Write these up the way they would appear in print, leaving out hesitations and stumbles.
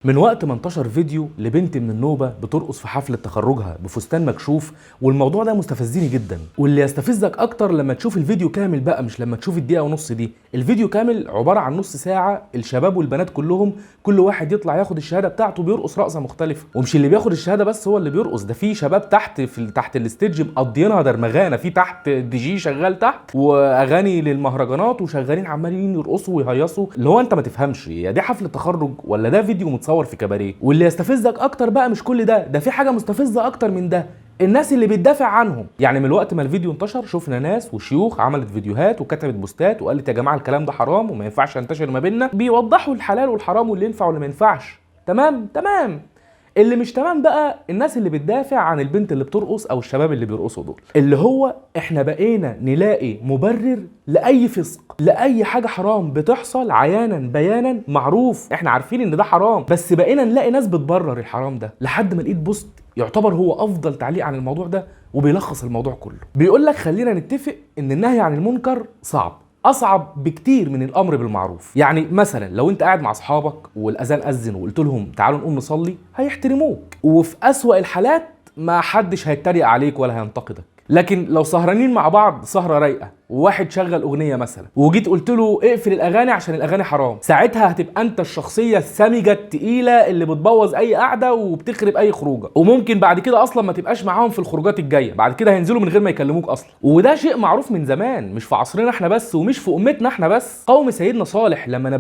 من وقت ما انتشر فيديو لبنت من النوبة بترقص في حفلة تخرجها بفستان مكشوف، والموضوع ده مستفزني جدا. واللي يستفزك اكتر لما تشوف الفيديو كامل بقى، مش لما تشوف الدقيقة ونص دي. الفيديو كامل عبارة عن نص ساعة، الشباب والبنات كلهم كل واحد يطلع ياخد الشهادة بتاعته بيرقص رقصة مختلفة. ومش اللي بياخد الشهادة بس هو اللي بيرقص، ده في شباب تحت الستيج مقضيينها درمغانة، في تحت دي جي شغال تحت واغاني للمهرجانات وشغالين عمالين يرقصوا ويهيصوا، اللي هو انت ما تفهمش يا دي حفلة تخرج ولا ده فيديو متصور في كباريه. واللي يستفزك اكتر بقى مش كل ده في حاجه مستفزه اكتر من ده، الناس اللي بتدافع عنهم. يعني من الوقت ما الفيديو انتشر شفنا ناس وشيوخ عملت فيديوهات وكتبت بوستات وقالت يا جماعه الكلام ده حرام وما ينفعش ينتشر ما بيننا، بيوضحوا الحلال والحرام واللي ينفع واللي ما ينفعش. تمام. اللي مش تمام بقى الناس اللي بتدافع عن البنت اللي بترقص او الشباب اللي بيرقصوا دول، اللي هو احنا بقينا نلاقي مبرر لاي فسق، لاي حاجه حرام بتحصل عيانا بيانا معروف احنا عارفين ان ده حرام، بس بقينا نلاقي ناس بتبرر الحرام ده. لحد ما لقيت بوست يعتبر هو افضل تعليق عن الموضوع ده وبيلخص الموضوع كله. بيقول لك خلينا نتفق ان النهي عن المنكر صعب، اصعب بكتير من الامر بالمعروف. يعني مثلا لو انت قاعد مع اصحابك والاذان اذن وقلت لهم تعالوا نقوم نصلي، هيحترموك، وفي اسوأ الحالات ما حدش هيتريق عليك ولا هينتقدك. لكن لو سهرانين مع بعض سهره رايقه وواحد شغل اغنيه مثلا وجيت قلت له اقفل الاغاني عشان الاغاني حرام، ساعتها هتبقى انت الشخصيه السامجه التقيله اللي بتبوظ اي قعده وبتخرب اي خروجه، وممكن بعد كده اصلا ما تبقاش معاهم في الخروجات الجايه، بعد كده هينزلوا من غير ما يكلموك اصلا. وده شيء معروف من زمان، مش في عصرنا احنا بس ومش في امتنا احنا بس. قوم سيدنا صالح لما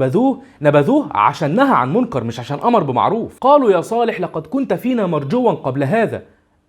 نبذوه عشان نهى عن منكر مش عشان امر بمعروف. قالوا يا صالح لقد كنت فينا مرجوا قبل هذا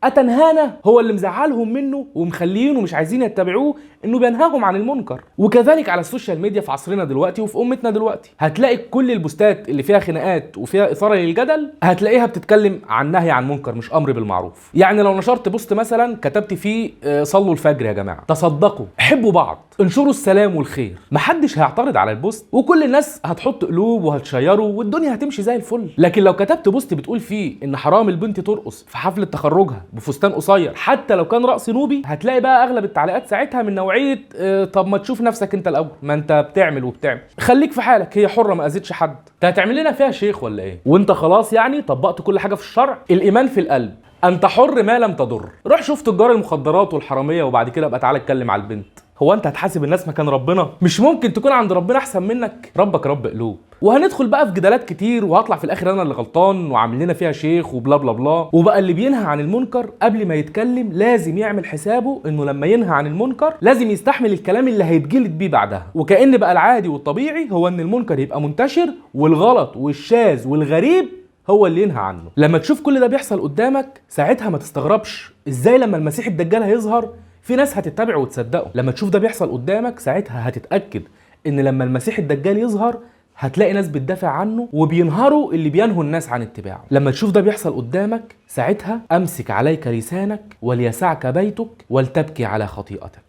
أتنهانا. هو اللي مزعلهم منه ومخليينه مش عايزين يتبعوه انه بينهاهم عن المنكر. وكذلك على السوشيال ميديا في عصرنا دلوقتي وفي امتنا دلوقتي، هتلاقي كل البوستات اللي فيها خناقات وفيها اثاره للجدل هتلاقيها بتتكلم عن نهي عن منكر مش امر بالمعروف. يعني لو نشرت بوست مثلا كتبت فيه صلوا الفجر يا جماعه، تصدقوا، حبوا بعض، انشروا السلام والخير، محدش هيعترض على البوست وكل الناس هتحط قلوب وهتشيره والدنيا هتمشي زي الفل. لكن لو كتبت بوست بتقول فيه ان حرام البنت ترقص في حفله تخرجها بفستان قصير حتى لو كان رقص نوبي، هتلاقي بقى اغلب التعليقات ساعتها من نوعيه طب ما تشوف نفسك انت الاول، ما انت بتعمل خليك في حالك، هي حره ما اذتش حد، انت هتعمل لنا فيها شيخ ولا ايه؟ وانت خلاص يعني طبقت كل حاجه في الشرع. الايمان في القلب، انت حر ما لم تضر. روح شوف تجار المخدرات والحراميه وبعد كده ابقى تعالى اتكلم على البنت. هو انت هتحاسب الناس مكان ربنا؟ مش ممكن تكون عند ربنا احسن منك، ربك رب قلوب. وهندخل بقى في جدالات كتير وهطلع في الاخر انا اللي غلطان وعامل لنا فيها شيخ وبلا بلا بلا. وبقى اللي بينهى عن المنكر قبل ما يتكلم لازم يعمل حسابه انه لما ينهى عن المنكر لازم يستحمل الكلام اللي هيتجلد بيه بعدها. وكأن بقى العادي والطبيعي هو ان المنكر يبقى منتشر والغلط والشاذ والغريب هو اللي ينهى عنه. لما تشوف كل ده بيحصل قدامك ساعتها ما تستغربش ازاي لما المسيح الدجال هيظهر في ناس هتتبعه وتصدقه. لما تشوف ده بيحصل قدامك ساعتها هتتأكد ان لما المسيح الدجال يظهر هتلاقي ناس بتدافع عنه وبينهروا اللي بينهوا الناس عن اتباعه. لما تشوف ده بيحصل قدامك ساعتها امسك عليك لسانك وليسعك بيتك ولتبكي على خطيئتك.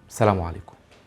السلام عليكم.